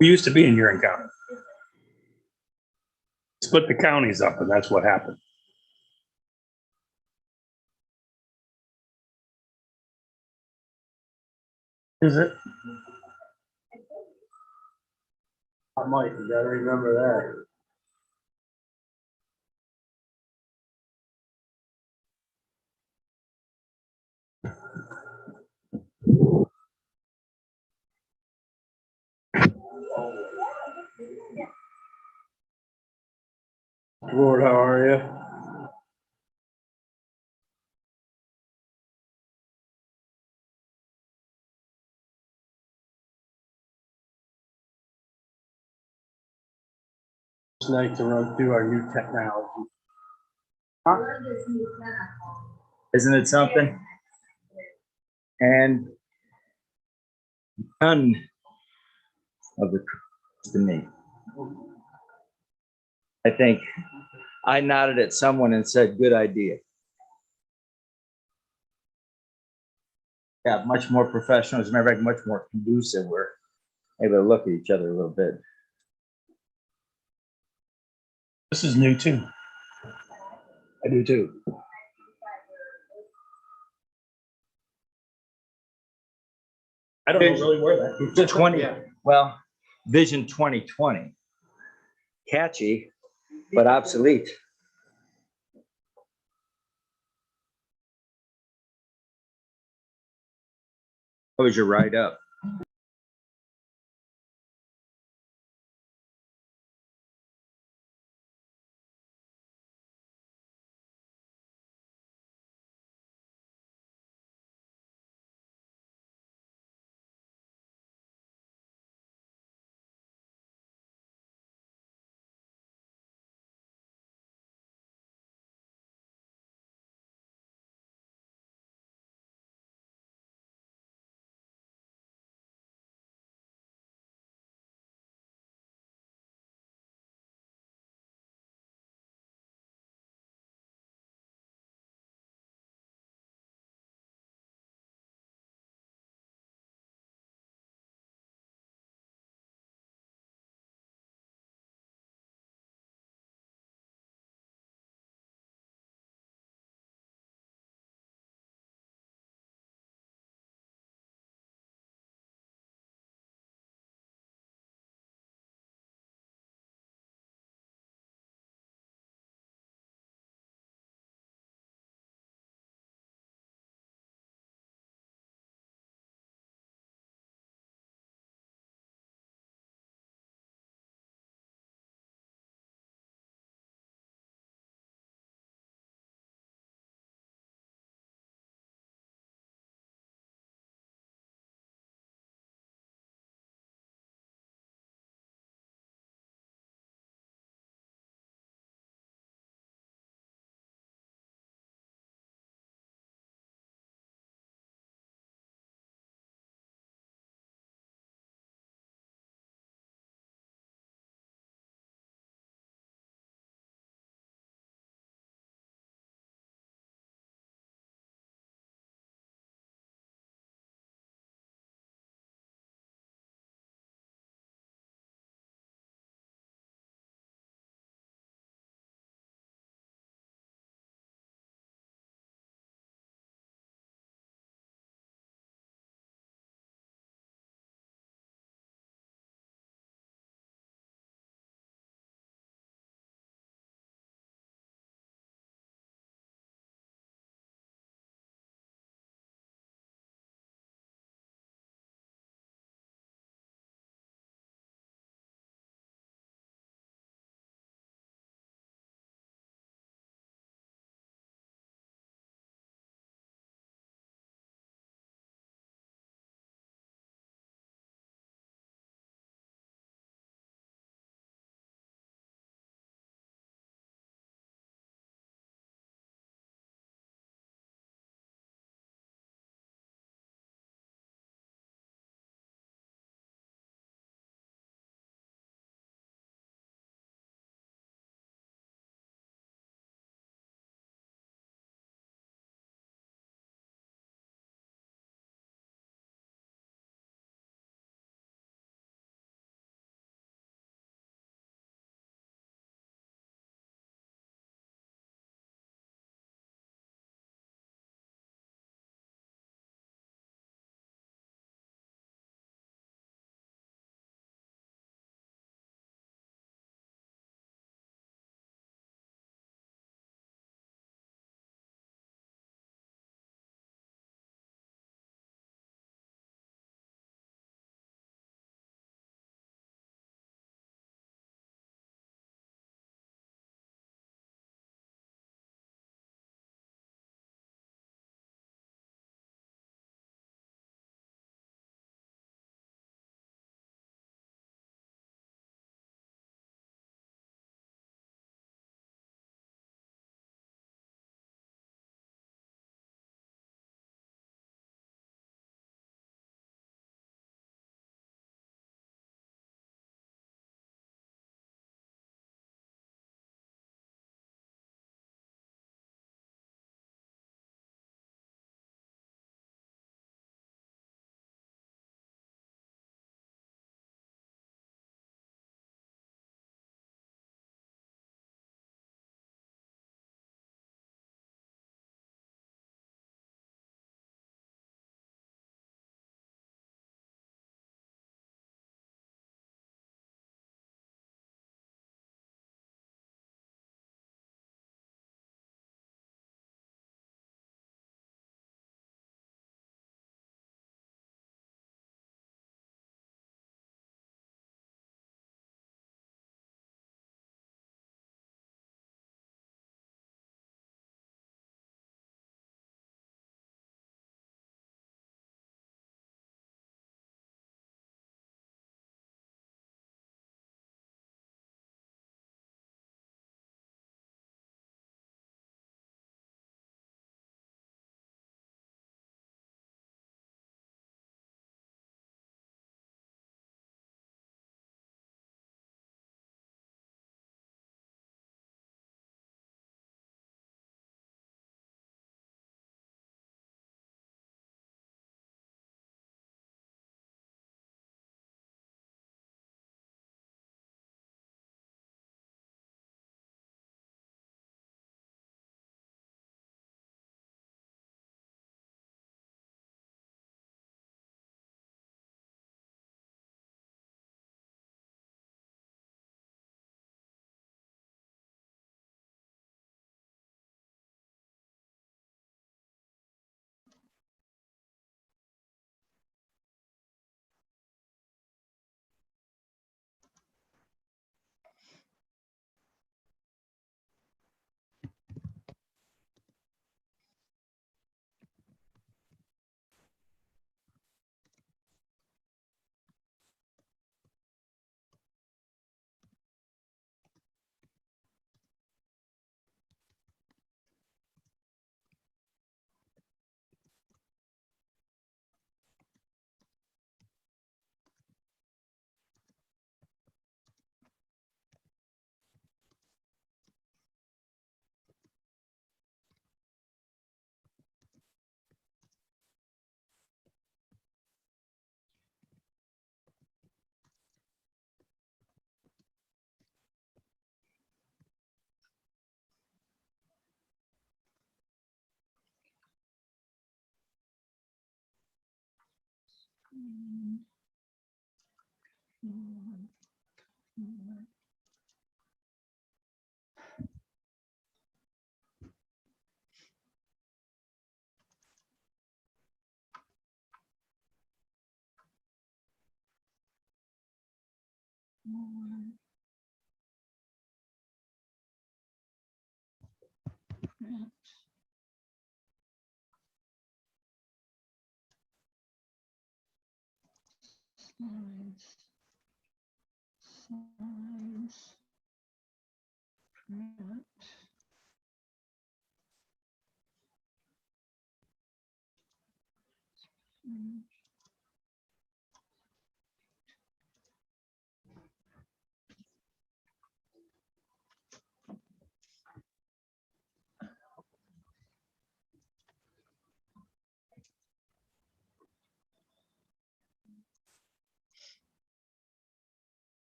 We used to be in Huron County. Split the counties up, and that's what happened. Is it? I might, you gotta remember that. Lord, how are you? It's nice to run through our new technology. Huh? Isn't it something? And none of the to me. I think I nodded at someone and said, good idea. Yeah, much more professional. As a matter of fact, much more conducive. We're able to look at each other a little bit. This is new too. I do too. I don't know really where that. It's 20. Well, Vision 2020. Catchy, but obsolete. What was your write up?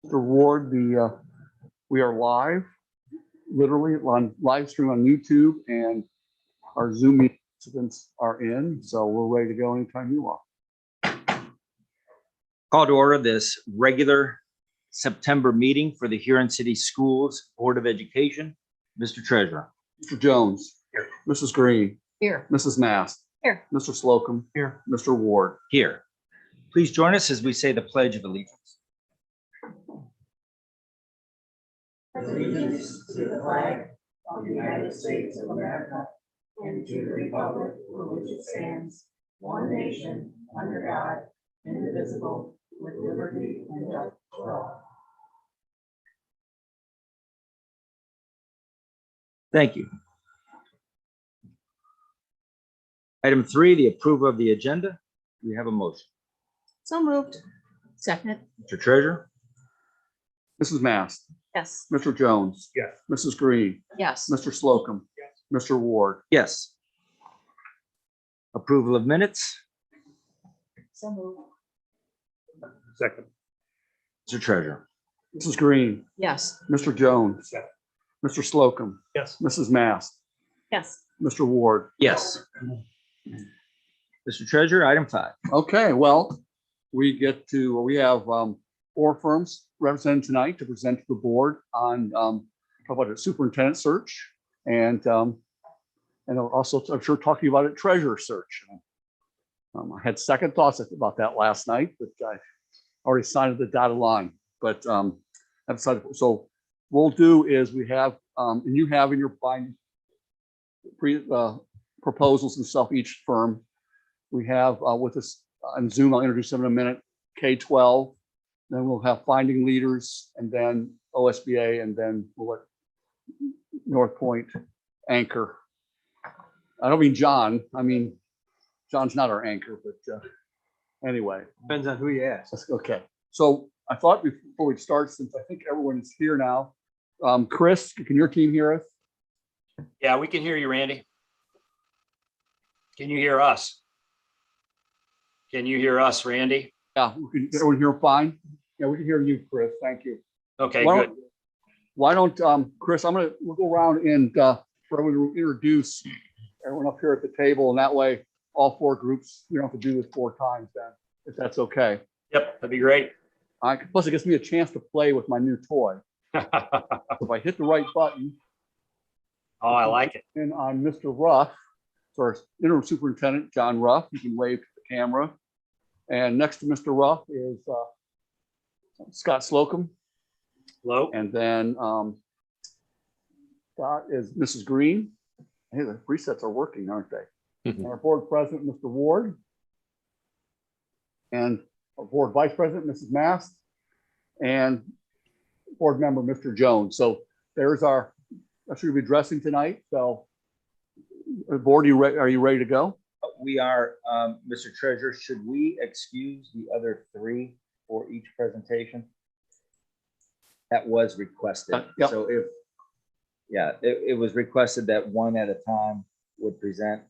Mr. Ward, we are live, literally on live stream on YouTube, and our Zoom meeting participants are in, so we're ready to go anytime you are. Call to order this regular September meeting for the Huron City Schools Board of Education. Mr. Treasurer. Mr. Jones. Here. Mrs. Green. Here. Mrs. Mast. Here. Mr. Slocum. Here. Mr. Ward. Here. Please join us as we say the Pledge of Allegiance. Allegiance to the flag of the United States of America and to the republic for which it stands, one nation, under God, indivisible, with liberty and justice for all. Thank you. Item 3, the approval of the agenda. Do we have a motion? So moved. Second. Mr. Treasurer. Mrs. Mast. Yes. Mr. Jones. Yes. Mrs. Green. Yes. Mr. Slocum. Mr. Ward. Yes. Approval of minutes. So moved. Second. Mr. Treasurer. Mrs. Green. Yes. Mr. Jones. Yes. Mr. Slocum. Yes. Mrs. Mast. Yes. Mr. Ward. Yes. Mr. Treasurer, item 5. Okay, well, we have 4 firms represented tonight to present to the board on talk about a superintendent search and also I'm sure talking about a treasurer search. I had second thoughts about that last night, but I already signed the dotted line. But I decided, so we'll do is we have and you have in your bind proposals and stuff, each firm. We have with us on Zoom, I'll introduce them in a minute, K-12, then we'll have finding leaders, and then OSBA, and then we'll let North Point anchor. I don't mean John, I mean, John's not our anchor, but anyway. Depends on who you ask. Okay, so I thought before we start, since I think everyone is here now, Chris, can your team hear us? Yeah, we can hear you, Randy. Can you hear us? Can you hear us, Randy? Yeah, everyone hear fine? Yeah, we can hear you, Chris, thank you. Okay, Why good. don't- Why don't, Chris, we'll go around and for everyone to introduce everyone up here at the table, and that way all 4 groups, we don't have to do this 4 times then, if that's okay. Yep, that'd be great. Plus it gives me a chance to play with my new toy. If I hit the right button, Oh, I like it. and on Mr. Ruff, so our interim superintendent, John Ruff, you can wave to the camera. And next to Mr. Ruff is Scott Slocum. Hello? And then Scott is Mrs. Green. Hey, the presets are working, aren't they? And our board president, Mr. Ward. And our board vice president, Mrs. Mast. And board member, Mr. Jones. So there's that's who we'll be addressing tonight. So board, are you ready to go? We are, Mr. Treasurer, should we excuse the other 3 for each presentation? That was requested. Yep. So it was requested that one at a time would present.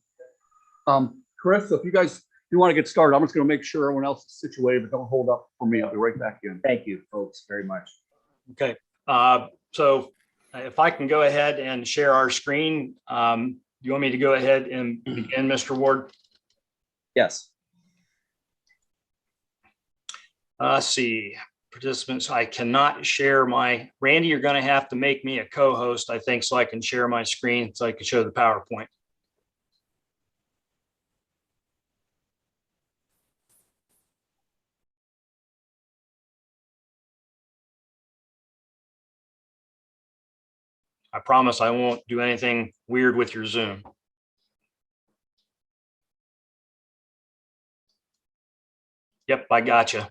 Chris, if you want to get started, I'm just going to make sure everyone else is situated, but don't hold up for me. I'll be right back in. Thank you, folks, very much. Okay. So if I can go ahead and share our screen, you want me to go ahead and begin, Mr. Ward? Yes. Let's see, participants, I cannot share Randy, you're going to have to make me a co-host, I think, so I can share my screen so I can show the PowerPoint. I promise I won't do anything weird with your Zoom. Yep, I gotcha.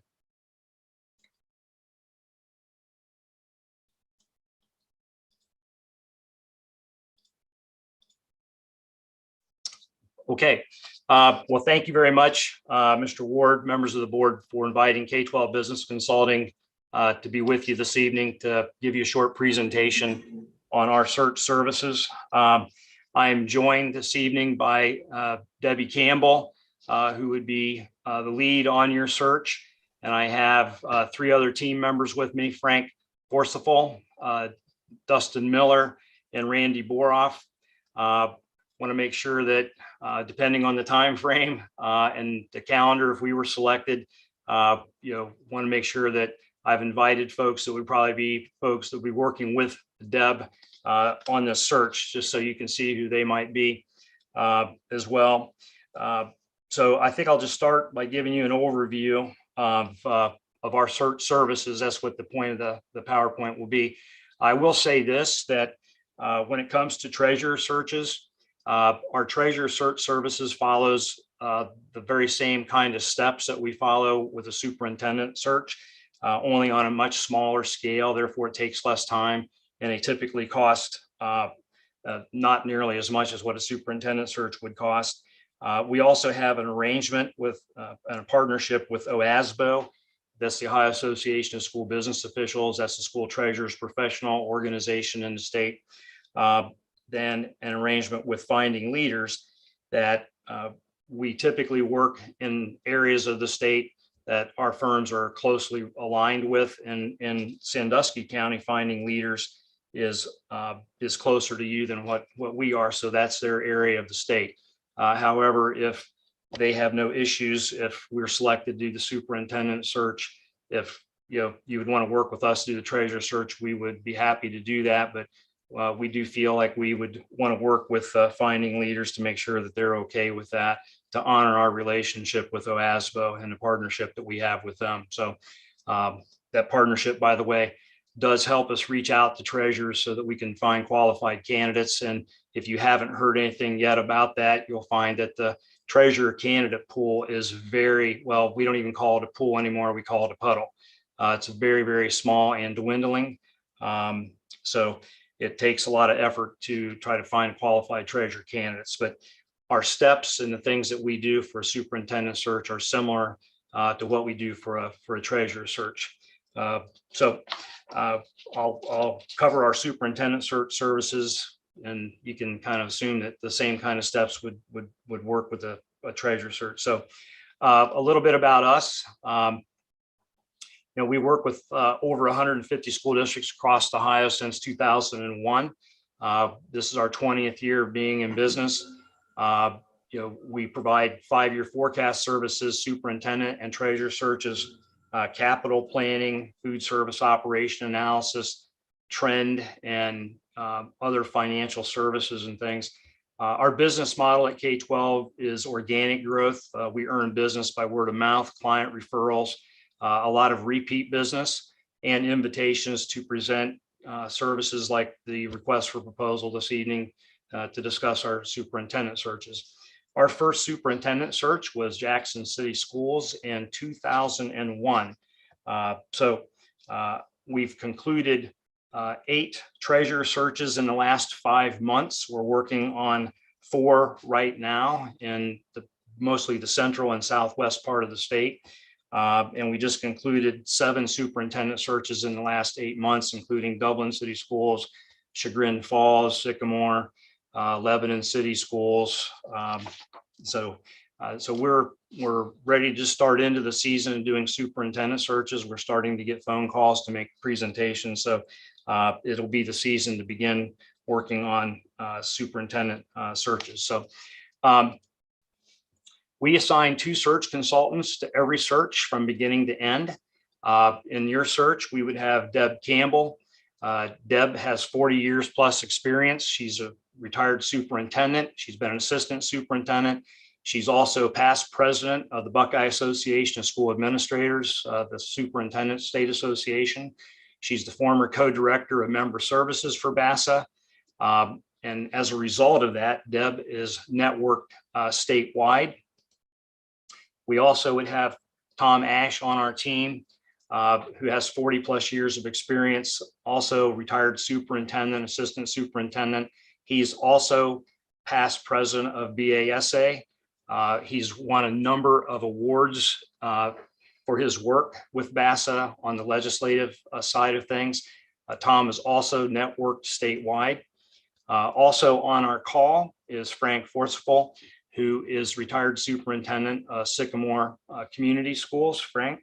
Okay. Well, thank you very much, Mr. Ward, members of the board, for inviting K-12 Business Consulting to be with you this evening to give you a short presentation on our search services. I'm joined this evening by Debbie Campbell, who would be the lead on your search. And I have three other team members with me: Frank Forceful, Dustin Miller, and Randy Boroff. Want to make sure that depending on the time frame and the calendar, if we were selected, want to make sure that I've invited folks that would probably be folks that will be working with Deb on this search, just so you can see who they might be as well. So I think I'll just start by giving you an overview of our search services. That's what the point of the PowerPoint will be. I will say this, that when it comes to treasurer searches, our treasurer search services follows the very same kind of steps that we follow with a superintendent search, only on a much smaller scale. Therefore, it takes less time, and they typically cost not nearly as much as what a superintendent search would cost. We also have an arrangement with and a partnership with OASBO. That's the Ohio Association of School Business Officials. That's the school treasurer's professional organization in the state. Then an arrangement with Finding Leaders, that we typically work in areas of the state that our firms are closely aligned with. And in Sandusky County, Finding Leaders is closer to you than what we are. So that's their area of the state. However, if they have no issues, if we're selected to do the superintendent search, if you would want to work with us to do the treasurer search, we would be happy to do that. But we do feel like we would want to work with Finding Leaders to make sure that they're okay with that, to honor our relationship with OASBO and the partnership that we have with them. So that partnership, by the way, does help us reach out to treasurers so that we can find qualified candidates. And if you haven't heard anything yet about that, you'll find that the treasurer candidate pool is very, well, we don't even call it a pool anymore. We call it a puddle. It's very, very small and dwindling. So it takes a lot of effort to try to find qualified treasurer candidates. But our steps and the things that we do for a superintendent search are similar to what we do for a treasurer search. So I'll cover our superintendent search services, and you can kind of assume that the same kind of steps would work with a treasurer search. So a little bit about us. We work with over 150 school districts across Ohio since 2001. This is our 20th year of being in business. We provide 5-year forecast services, superintendent and treasurer searches, capital planning, food service operation analysis, trend, and other financial services and things. Our business model at K-12 is organic growth. We earn business by word of mouth, client referrals, a lot of repeat business, and invitations to present services like the request for proposal this evening to discuss our superintendent searches. Our first superintendent search was Jackson City Schools in 2001. So we've concluded 8 treasurer searches in the last 5 months. We're working on 4 right now in mostly the central and southwest part of the state. And we just concluded 7 superintendent searches in the last 8 months, including Dublin City Schools, Chagrin Falls, Sycamore, Lebanon City Schools. So we're ready to start into the season and doing superintendent searches. We're starting to get phone calls to make presentations. So it'll be the season to begin working on superintendent searches. So we assign 2 search consultants to every search from beginning to end. In your search, we would have Deb Campbell. Deb has 40 years plus experience. She's a retired superintendent. She's been an assistant superintendent. She's also past president of the Buckeye Association of School Administrators, the Superintendent State Association. She's the former co-director of member services for BASA. And as a result of that, Deb is networked statewide. We also would have Tom Ash on our team, who has 40 plus years of experience, also retired superintendent, assistant superintendent. He's also past president of BASA. He's won a number of awards for his work with BASA on the legislative side of things. Tom is also networked statewide. Also on our call is Frank Forceful, who is retired superintendent of Sycamore Community Schools. Frank,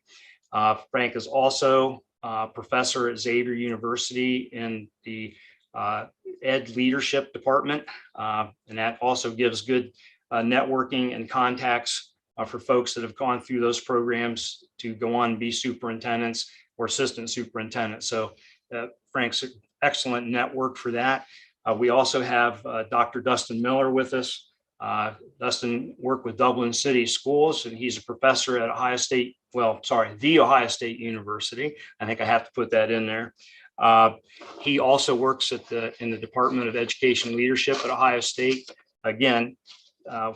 Frank is also a professor at Xavier University in the Ed Leadership Department, and that also gives good networking and contacts for folks that have gone through those programs to go on and be superintendents or assistant superintendents. So Frank's an excellent network for that. We also have Dr. Dustin Miller with us. Dustin worked with Dublin City Schools, and he's a professor at the Ohio State University. I think I have to put that in there. He also works in the Department of Education Leadership at Ohio State. Again,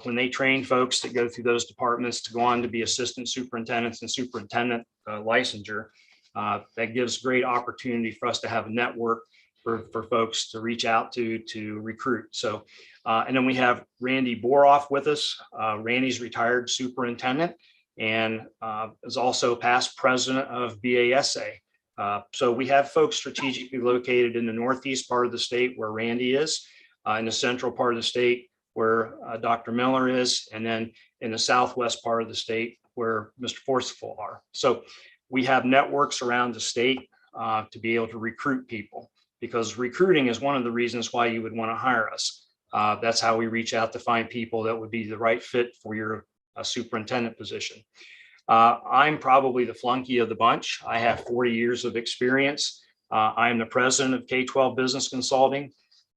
when they train folks that go through those departments to go on to be assistant superintendents and superintendent licensure, that gives great opportunity for us to have a network for folks to reach out to recruit. So, and then we have Randy Boroff with us. Randy's retired superintendent and is also past president of BASA. So we have folks strategically located in the northeast part of the state where Randy is, in the central part of the state where Dr. Miller is, and then in the southwest part of the state where Mr. Forcival are. So we have networks around the state to be able to recruit people, because recruiting is one of the reasons why you would want to hire us. That's how we reach out to find people that would be the right fit for your superintendent position. I'm probably the flunky of the bunch. I have 40 years of experience. I'm the president of K-12 Business Consulting.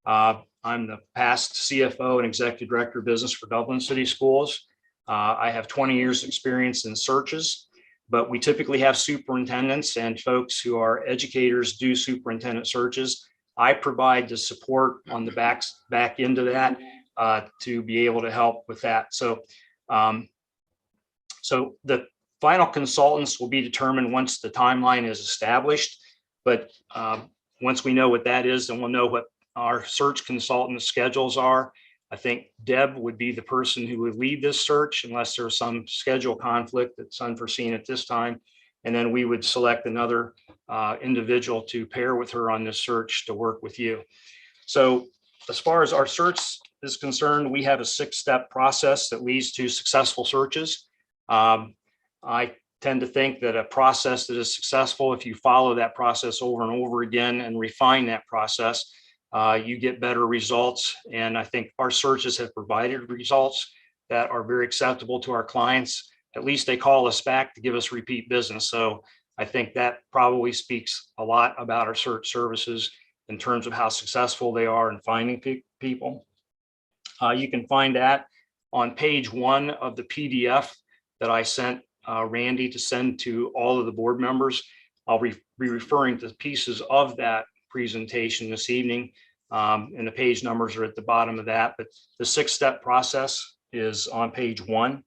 I'm the past CFO and executive director of business for Dublin City Schools. I have 20 years experience in searches, but we typically have superintendents and folks who are educators do superintendent searches. I provide the support on the back end of that to be able to help with that. So, so the final consultants will be determined once the timeline is established. But once we know what that is, then we'll know what our search consultant schedules are. I think Deb would be the person who would lead this search unless there's some schedule conflict that's unforeseen at this time. And then we would select another individual to pair with her on this search to work with you. So as far as our search is concerned, we have a 6-step process that leads to successful searches. I tend to think that a process that is successful, if you follow that process over and over again and refine that process, you get better results. And I think our searches have provided results that are very acceptable to our clients. At least they call us back to give us repeat business. So I think that probably speaks a lot about our search services in terms of how successful they are in finding people. You can find that on page 1 of the PDF that I sent Randy to send to all of the board members. I'll be referring to pieces of that presentation this evening, and the page numbers are at the bottom of that, but the 6-step process is on page 1.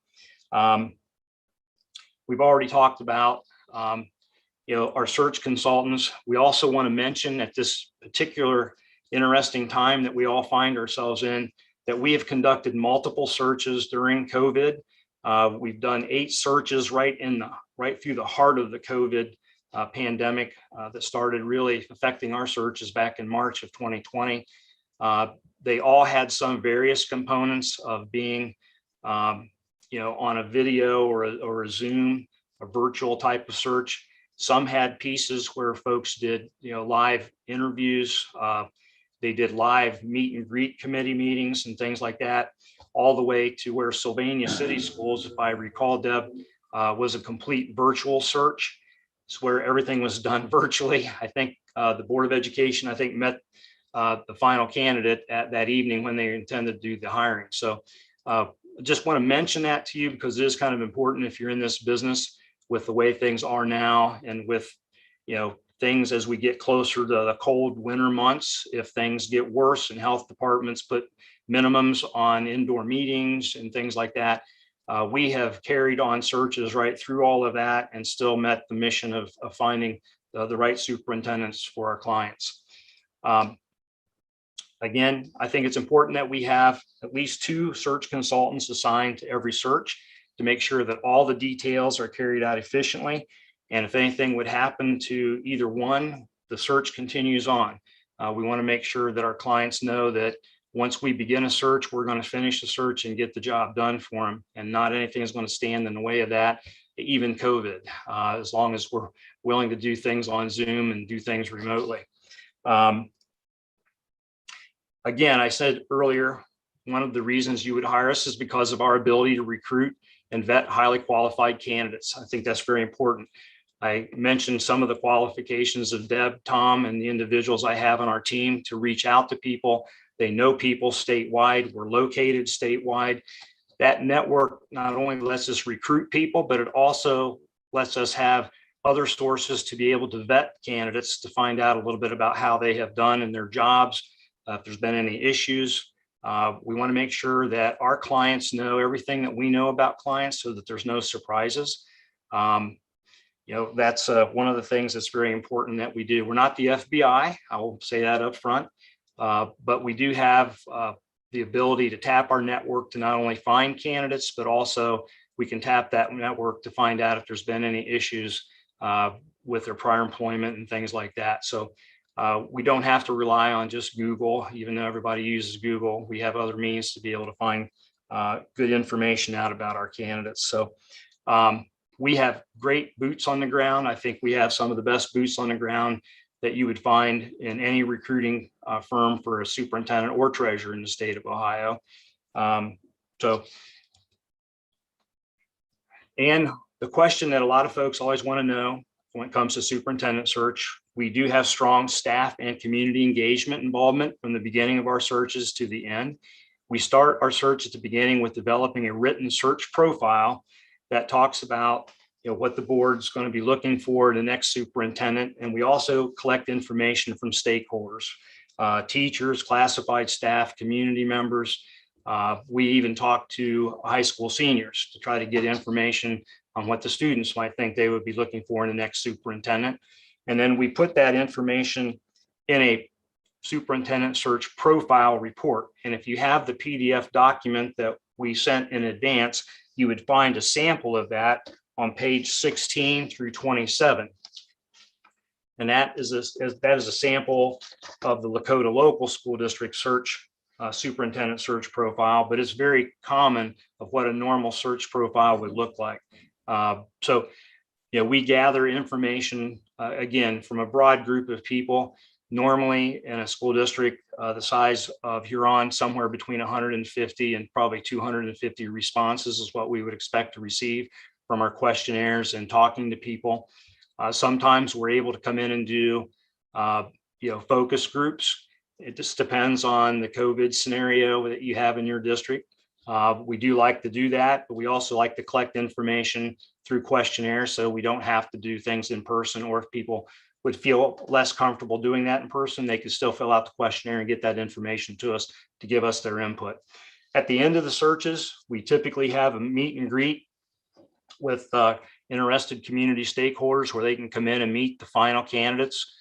We've already talked about our search consultants. We also want to mention at this particular interesting time that we all find ourselves in, that we have conducted multiple searches during COVID. We've done 8 searches right through the heart of the COVID pandemic that started really affecting our searches back in March of 2020. They all had some various components of being, on a video or a Zoom, a virtual type of search. Some had pieces where folks did, live interviews. They did live meet and greet committee meetings and things like that, all the way to where Sylvania City Schools, if I recall, Deb, was a complete virtual search. It's where everything was done virtually. I think the Board of Education, met the final candidate at that evening when they intended to do the hiring. So I just want to mention that to you because it is kind of important if you're in this business with the way things are now and with, things as we get closer to the cold winter months. If things get worse and health departments put minimums on indoor meetings and things like that, we have carried on searches right through all of that and still met the mission of finding the right superintendents for our clients. Again, I think it's important that we have at least 2 search consultants assigned to every search to make sure that all the details are carried out efficiently. And if anything would happen to either one, the search continues on. We want to make sure that our clients know that once we begin a search, we're going to finish the search and get the job done for them, and not anything is going to stand in the way of that. even COVID, as long as we're willing to do things on Zoom and do things remotely. Again, I said earlier, one of the reasons you would hire us is because of our ability to recruit and vet highly qualified candidates. I think that's very important. I mentioned some of the qualifications of Deb, Tom, and the individuals I have on our team to reach out to people. They know people statewide. We're located statewide. That network not only lets us recruit people, but it also lets us have other sources to be able to vet candidates to find out a little bit about how they have done in their jobs. If there's been any issues, we want to make sure that our clients know everything that we know about clients so that there's no surprises. That's one of the things that's very important that we do. We're not the FBI, I will say that up front, but we do have the ability to tap our network to not only find candidates, but also we can tap that network to find out if there's been any issues with their prior employment and things like that. So we don't have to rely on just Google, even though everybody uses Google. We have other means to be able to find good information out about our candidates. So we have great boots on the ground. I think we have some of the best boots on the ground that you would find in any recruiting firm for a superintendent or treasurer in the state of Ohio. And the question that a lot of folks always want to know when it comes to superintendent search, we do have strong staff and community engagement involvement from the beginning of our searches to the end. We start our search at the beginning with developing a written search profile that talks about what the board's going to be looking for in the next superintendent. And we also collect information from stakeholders, teachers, classified staff, community members. We even talk to high school seniors to try to get information on what the students might think they would be looking for in the next superintendent. And then we put that information in a superintendent search profile report. And if you have the PDF document that we sent in advance, you would find a sample of that on page 16 through 27. And that is a sample of the Lakota Local School District search superintendent search profile, but it's very common of what a normal search profile would look like. So we gather information, again, from a broad group of people. Normally in a school district the size of Huron, somewhere between 150 and probably 250 responses is what we would expect to receive from our questionnaires and talking to people. Sometimes we're able to come in and do focus groups. It just depends on the COVID scenario that you have in your district. We do like to do that, but we also like to collect information through questionnaires so we don't have to do things in person, or if people would feel less comfortable doing that in person, they could still fill out the questionnaire and get that information to us to give us their input. At the end of the searches, we typically have a meet and greet with interested community stakeholders where they can come in and meet the final candidates.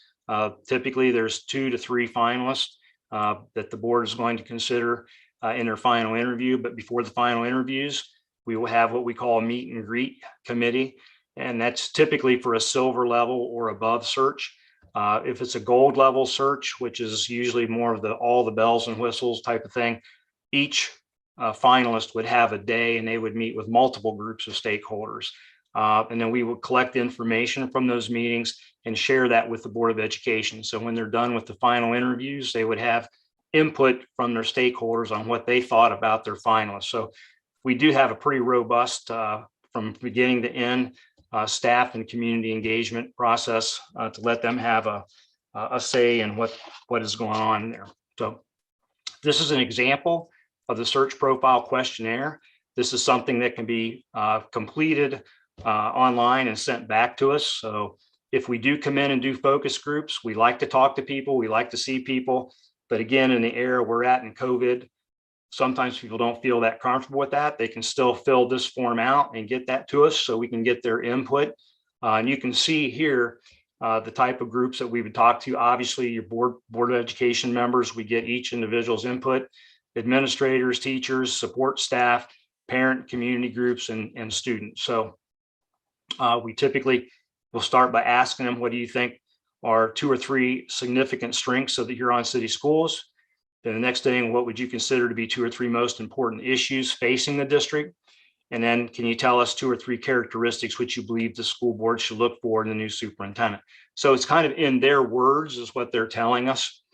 Typically, there's 2 to 3 finalists that the board is going to consider in their final interview. But before the final interviews, we will have what we call a meet and greet committee. And that's typically for a silver level or above search. If it's a gold level search, which is usually more of all the bells and whistles type of thing, each finalist would have a day and they would meet with multiple groups of stakeholders. And then we would collect information from those meetings and share that with the Board of Education. So when they're done with the final interviews, they would have input from their stakeholders on what they thought about their finalists. So we do have a pretty robust, from beginning to end, staff and community engagement process to let them have a say in what is going on there. So this is an example of the search profile questionnaire. This is something that can be completed online and sent back to us. So if we do come in and do focus groups, we like to talk to people, we like to see people. But again, in the era we're at in COVID, sometimes people don't feel that comfortable with that. They can still fill this form out and get that to us so we can get their input. And you can see here the type of groups that we would talk to. Obviously, your board of education members, we get each individual's input, administrators, teachers, support staff, parent, community groups, and students. So we typically will start by asking them, what do you think are 2 or 3 significant strengths of the Huron City Schools? Then the next thing, what would you consider to be 2 or 3 most important issues facing the district? And then can you tell us 2 or 3 characteristics which you believe the school board should look for in the new superintendent? So it's kind of in their words is what they're telling us.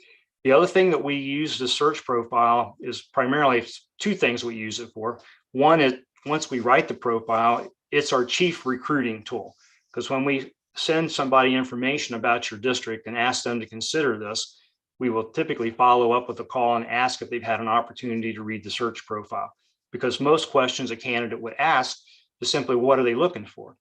The other thing that we use the search profile is primarily 2 things we use it for. One is once we write the profile, it's our chief recruiting tool. Because when we send somebody information about your district and ask them to consider this, we will typically follow up with a call and ask if they've had an opportunity to read the search profile. Because most questions a candidate would ask is simply, what are they looking for?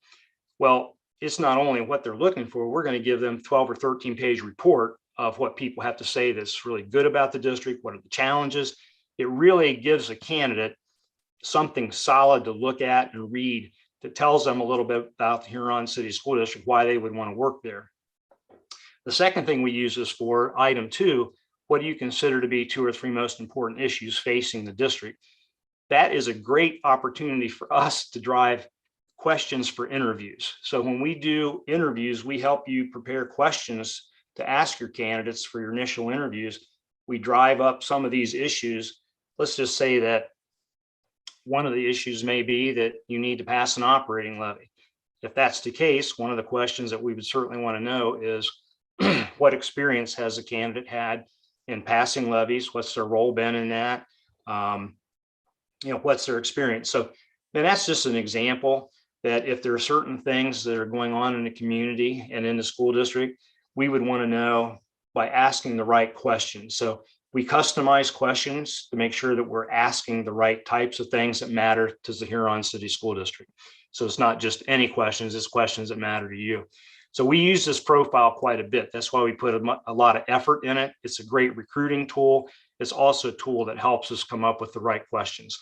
Well, it's not only what they're looking for, we're going to give them 12 or 13 page report of what people have to say that's really good about the district. What are the challenges? It really gives a candidate something solid to look at and read that tells them a little bit about the Huron City School District, why they would want to work there. The second thing we use this for, item 2, what do you consider to be 2 or 3 most important issues facing the district? That is a great opportunity for us to drive questions for interviews. So when we do interviews, we help you prepare questions to ask your candidates for your initial interviews. We drive up some of these issues. Let's just say that one of the issues may be that you need to pass an operating levy. If that's the case, one of the questions that we would certainly want to know is what experience has the candidate had in passing levies? What's their role been in that? What's their experience? So then that's just an example that if there are certain things that are going on in the community and in the school district, we would want to know by asking the right questions. So we customize questions to make sure that we're asking the right types of things that matter to the Huron City School District. So it's not just any questions, it's questions that matter to you. So we use this profile quite a bit. That's why we put a lot of effort in it. It's a great recruiting tool. It's also a tool that helps us come up with the right questions.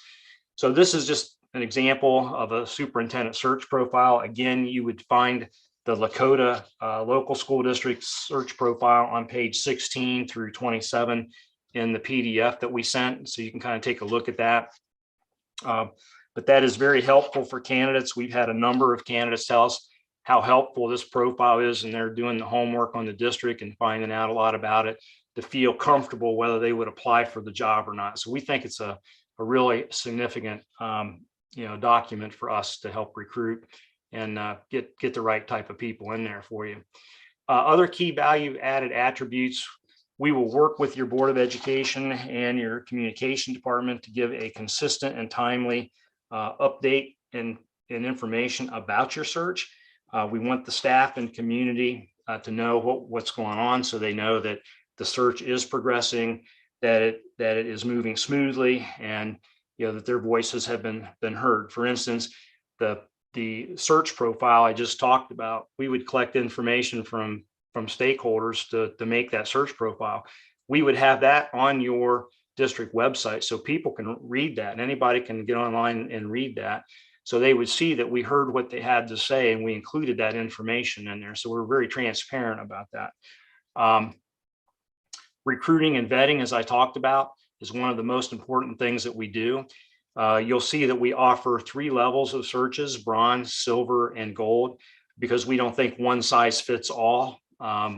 So this is just an example of a superintendent search profile. Again, you would find the Lakota local school district search profile on page 16 through 27 in the PDF that we sent. So you can kind of take a look at that. But that is very helpful for candidates. We've had a number of candidates tell us how helpful this profile is, and they're doing the homework on the district and finding out a lot about it to feel comfortable whether they would apply for the job or not. So we think it's a really significant document for us to help recruit and get the right type of people in there for you. Other key value added attributes, we will work with your Board of Education and your communication department to give a consistent and timely update and information about your search. We want the staff and community to know what's going on, so they know that the search is progressing, that it is moving smoothly, and that their voices have been heard. For instance, the search profile I just talked about, we would collect information from stakeholders to make that search profile. We would have that on your district website so people can read that, and anybody can get online and read that. So they would see that we heard what they had to say and we included that information in there. So we're very transparent about that. Recruiting and vetting, as I talked about, is one of the most important things that we do. You'll see that we offer 3 levels of searches: bronze, silver, and gold, because we don't think one size fits all.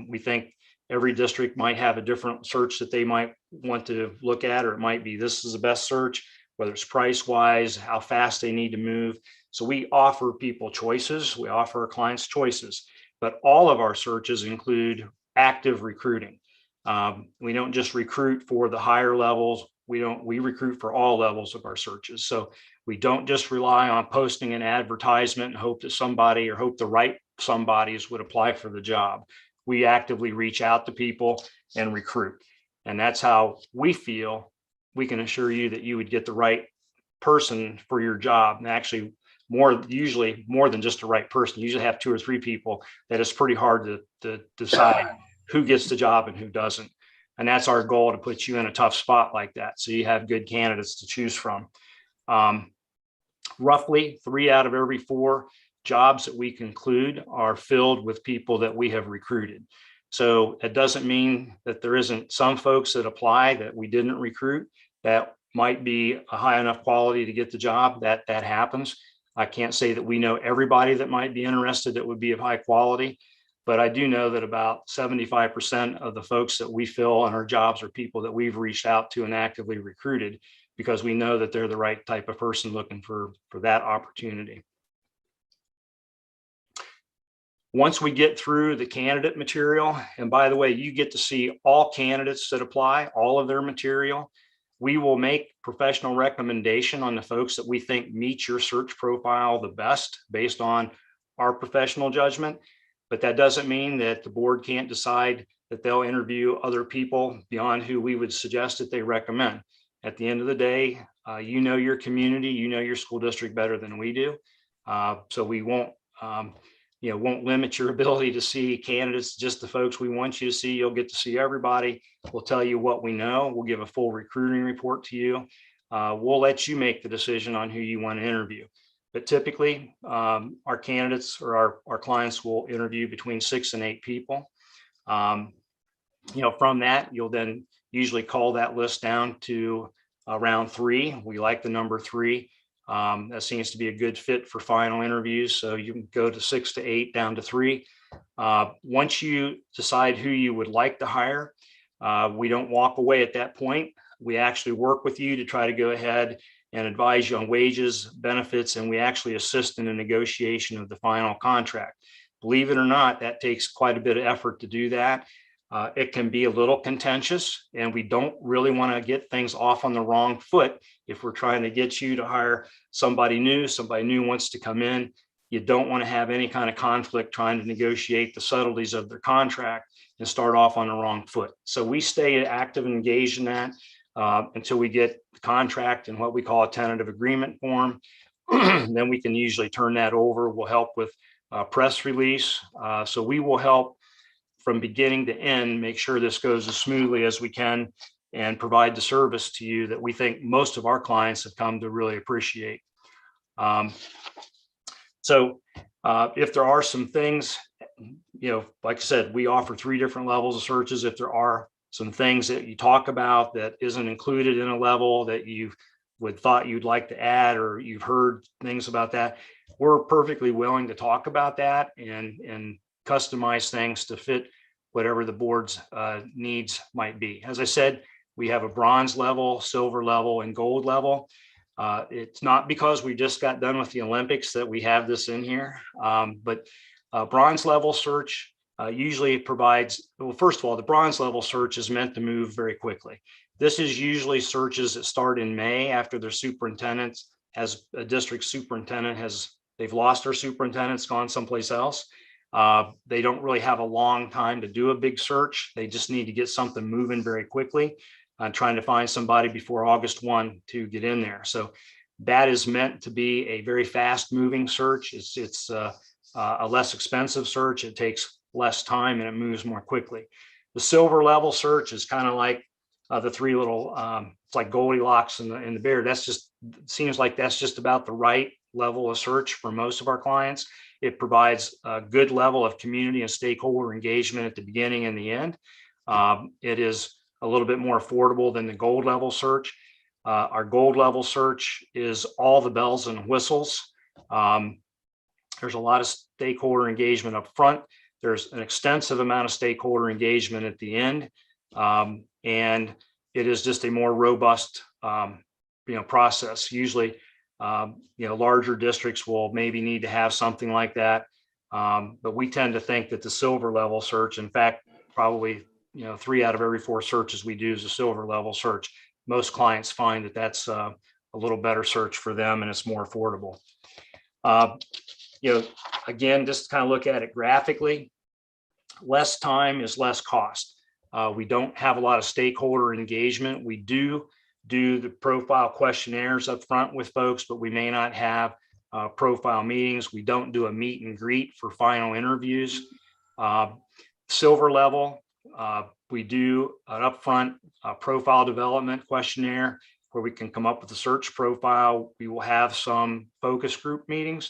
We think every district might have a different search that they might want to look at, or it might be this is the best search, whether it's price wise, how fast they need to move. So we offer people choices. We offer our clients choices, but all of our searches include active recruiting. We don't just recruit for the higher levels. We recruit for all levels of our searches. So we don't just rely on posting an advertisement and hope that somebody, or hope the right somebodies would apply for the job. We actively reach out to people and recruit. And that's how we feel we can assure you that you would get the right person for your job. And actually usually more than just the right person. You usually have 2 or 3 people that it's pretty hard to decide who gets the job and who doesn't. And that's our goal, to put you in a tough spot like that, so you have good candidates to choose from. Roughly 3 out of every 4 jobs that we conclude are filled with people that we have recruited. So it doesn't mean that there isn't some folks that apply that we didn't recruit that might be a high enough quality to get the job. That happens. I can't say that we know everybody that might be interested that would be of high quality, but I do know that about 75% of the folks that we fill on our jobs are people that we've reached out to and actively recruited. because we know that they're the right type of person looking for that opportunity. Once we get through the candidate material, and by the way, you get to see all candidates that apply, all of their material, we will make professional recommendation on the folks that we think meet your search profile the best based on our professional judgment. But that doesn't mean that the board can't decide that they'll interview other people beyond who we would suggest that they recommend. At the end of the day, you know your community, you know your school district better than we do. So we won't limit your ability to see candidates, just the folks we want you to see. You'll get to see everybody. We'll tell you what we know. We'll give a full recruiting report to you. We'll let you make the decision on who you want to interview. But typically, our candidates or our clients will interview between 6 and 8 people. From that, you'll then usually call that list down to around 3. We like the number 3. That seems to be a good fit for final interviews. So you can go to 6 to 8 down to 3. Once you decide who you would like to hire, we don't walk away at that point. We actually work with you to try to go ahead and advise you on wages, benefits, and we actually assist in the negotiation of the final contract. Believe it or not, that takes quite a bit of effort to do that. It can be a little contentious, and we don't really want to get things off on the wrong foot. If we're trying to get you to hire somebody new wants to come in, you don't want to have any kind of conflict trying to negotiate the subtleties of their contract and start off on the wrong foot. So we stay active and engaged in that until we get the contract and what we call a tentative agreement form. Then we can usually turn that over. We'll help with press release. So we will help from beginning to end, make sure this goes as smoothly as we can and provide the service to you that we think most of our clients have come to really appreciate. So if there are some things, like I said, we offer 3 different levels of searches. If there are some things that you talk about that isn't included in a level that you thought you'd like to add, or you've heard things about that, we're perfectly willing to talk about that and customize things to fit whatever the board's needs might be. As I said, we have a bronze level, silver level, and gold level. It's not because we just got done with the Olympics that we have this in here, but bronze level search usually provides, well, first of all, the bronze level search is meant to move very quickly. This is usually searches that start in May after their superintendents, as a district superintendent they've lost their superintendent's gone someplace else. They don't really have a long time to do a big search. They just need to get something moving very quickly, trying to find somebody before August 1 to get in there. So that is meant to be a very fast moving search. It's a less expensive search. It takes less time and it moves more quickly. The silver level search is kind of like the 3 little, it's like Goldilocks and the bear. Seems like that's just about the right level of search for most of our clients. It provides a good level of community and stakeholder engagement at the beginning and the end. It is a little bit more affordable than the gold level search. Our gold level search is all the bells and whistles. There's a lot of stakeholder engagement up front. There's an extensive amount of stakeholder engagement at the end. And it is just a more robust process. Usually, larger districts will maybe need to have something like that. But we tend to think that the silver level search, in fact, probably 3 out of every 4 searches we do is a silver level search. Most clients find that that's a little better search for them and it's more affordable. Again, just kind of look at it graphically. Less time is less cost. We don't have a lot of stakeholder engagement. We do the profile questionnaires up front with folks, but we may not have profile meetings. We don't do a meet and greet for final interviews. Silver level, we do an upfront profile development questionnaire where we can come up with a search profile. We will have some focus group meetings,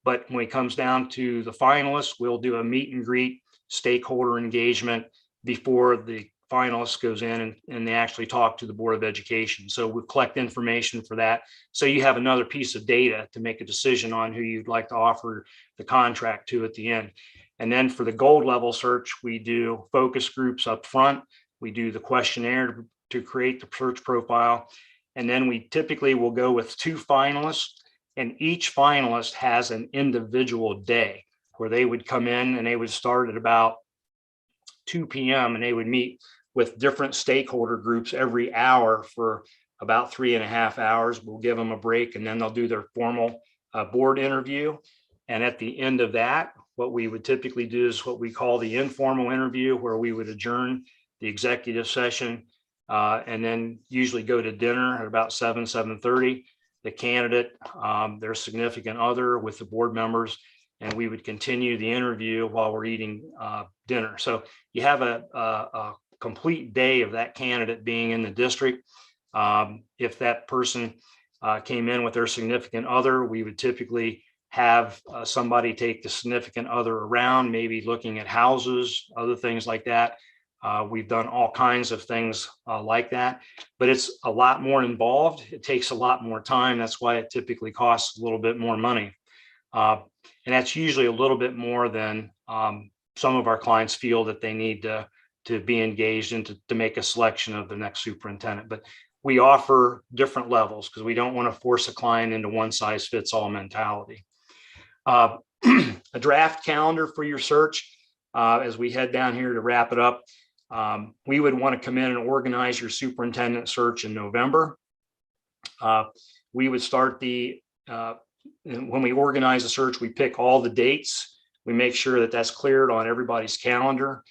but when it comes down to the finalists, we'll do a meet and greet stakeholder engagement before the finalist goes in and they actually talk to the Board of Education. So we collect information for that. So you have another piece of data to make a decision on who you'd like to offer the contract to at the end. And then for the gold level search, we do focus groups up front. We do the questionnaire to create the search profile. And then we typically will go with 2 finalists, and each finalist has an individual day where they would come in and they would start at about 2 p.m. and they would meet with different stakeholder groups every hour for about 3.5 hours. We'll give them a break, and then they'll do their formal board interview. And at the end of that, what we would typically do is what we call the informal interview, where we would adjourn the executive session and then usually go to dinner at about 7:30. The candidate, their significant other with the board members, and we would continue the interview while we're eating dinner. So you have a complete day of that candidate being in the district. If that person came in with their significant other, we would typically have somebody take the significant other around, maybe looking at houses, other things like that. We've done all kinds of things like that, but it's a lot more involved. It takes a lot more time. That's why it typically costs a little bit more money. And that's usually a little bit more than some of our clients feel that they need to be engaged in to make a selection of the next superintendent. But we offer different levels because we don't want to force a client into one size fits all mentality. A draft calendar for your search as we head down here to wrap it up. We would want to come in and organize your superintendent search in November. We would start when we organize the search, we pick all the dates. We make sure that that's cleared on everybody's calendar.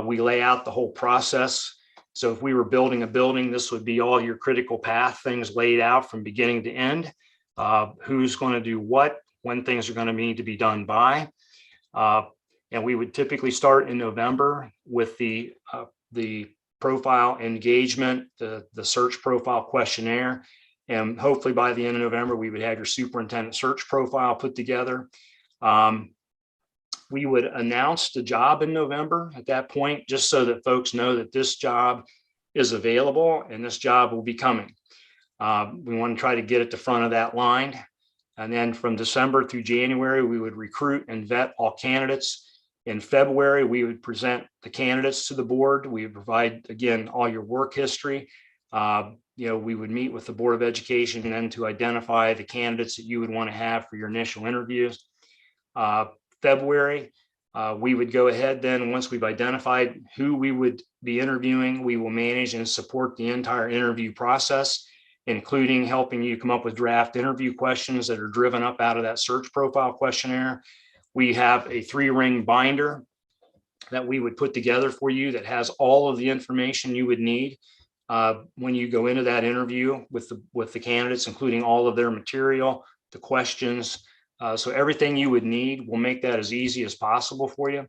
We lay out the whole process. So if we were building a building, this would be all your critical path things laid out from beginning to end. Who's going to do what, when things are going to need to be done by. And we would typically start in November with the profile engagement, the search profile questionnaire. And hopefully by the end of November, we would have your superintendent search profile put together. We would announce the job in November at that point, just so that folks know that this job is available and this job will be coming. We want to try to get at the front of that line. And then from December through January, we would recruit and vet all candidates. In February, we would present the candidates to the board. We would provide, again, all your work history. We would meet with the Board of Education and then to identify the candidates that you would want to have for your initial interviews. February, we would go ahead then, once we've identified who we would be interviewing, we will manage and support the entire interview process, including helping you come up with draft interview questions that are driven up out of that search profile questionnaire. We have a 3-ring binder that we would put together for you that has all of the information you would need when you go into that interview with the candidates, including all of their material, the questions. So everything you would need, we'll make that as easy as possible for you.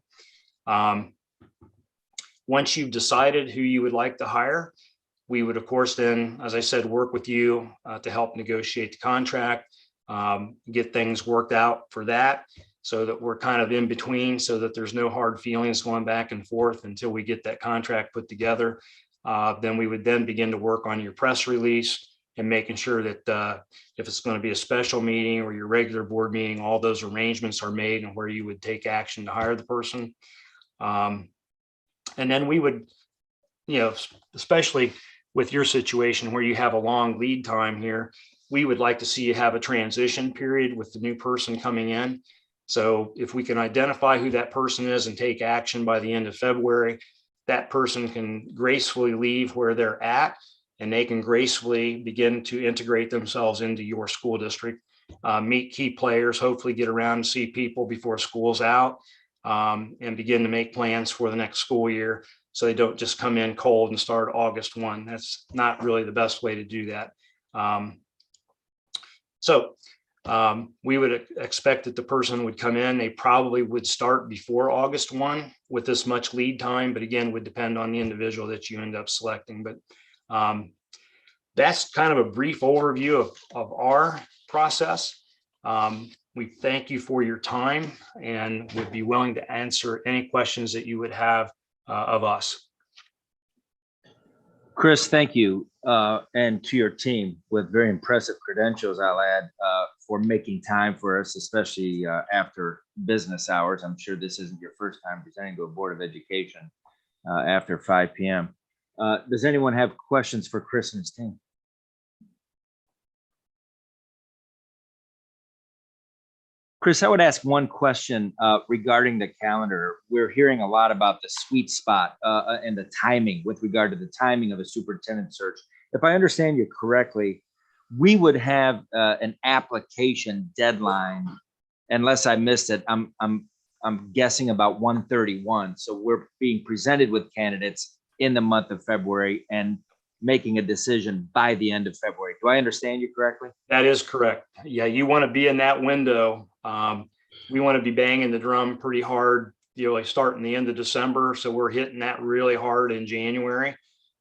Once you've decided who you would like to hire, we would, of course, then, as I said, work with you to help negotiate the contract, get things worked out for that, so that we're kind of in between, so that there's no hard feelings going back and forth until we get that contract put together. Then we would then begin to work on your press release and making sure that if it's going to be a special meeting or your regular board meeting, all those arrangements are made and where you would take action to hire the person. And then we would, especially with your situation where you have a long lead time here, we would like to see you have a transition period with the new person coming in. So if we can identify who that person is and take action by the end of February, that person can gracefully leave where they're at, and they can gracefully begin to integrate themselves into your school district, meet key players, hopefully get around and see people before school's out, and begin to make plans for the next school year, so they don't just come in cold and start August 1. That's not really the best way to do that. We would expect that the person would come in. They probably would start before August 1 with this much lead time, but again, would depend on the individual that you end up selecting. But that's kind of a brief overview of our process. We thank you for your time and would be willing to answer any questions that you would have of us. Chris, thank you. And to your team with very impressive credentials, I'll add, for making time for us, especially after business hours. I'm sure this isn't your first time presenting to a Board of Education after 5 p.m. Does anyone have questions for Chris and his team? Chris, I would ask one question regarding the calendar. We're hearing a lot about the sweet spot and the timing with regard to the timing of a superintendent search. If I understand you correctly, we would have an application deadline, unless I missed it. I'm guessing about 1/31. So we're being presented with candidates in the month of February and making a decision by the end of February. Do I understand you correctly? That is correct. Yeah, you want to be in that window. We want to be banging the drum pretty hard, like starting the end of December. So we're hitting that really hard in January,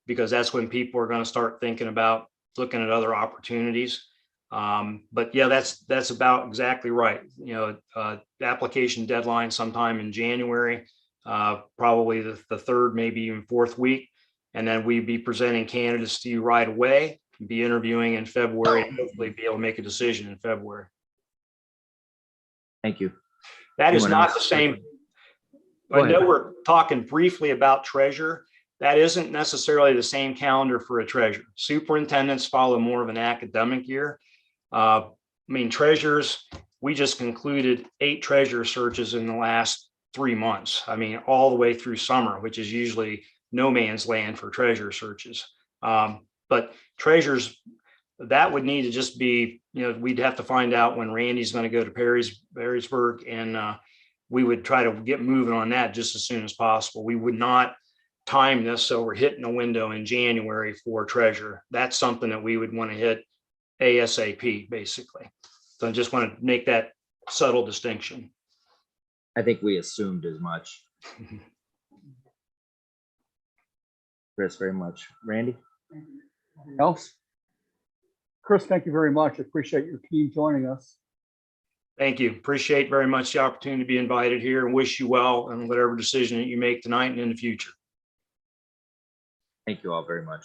because that's when people are going to start thinking about looking at other opportunities. But yeah, that's about exactly right. The application deadline sometime in January, probably the third, maybe even fourth week. And then we'd be presenting candidates to you right away, be interviewing in February, and hopefully be able to make a decision in February. Thank you. That is Anyone not else? the same. Go I know ahead. we're talking briefly about treasurer. That isn't necessarily the same calendar for a treasurer. Superintendents follow more of an academic year. Treasurers, we just concluded 8 treasurer searches in the last 3 months. All the way through summer, which is usually no man's land for treasurer searches. But treasurers, that would need to just be, we'd have to find out when Randy's going to go to Perrysburg, and we would try to get moving on that just as soon as possible. We would not time this so we're hitting a window in January for treasurer. That's something that we would want to hit ASAP, basically. So I just want to make that subtle distinction. I think we assumed as much. Chris, very much. Randy? Anything else? Chris, thank you very much. Appreciate your team joining us. Thank you. Appreciate very much the opportunity to be invited here, and wish you well in whatever decision that you make tonight and in the future. Thank you all very much.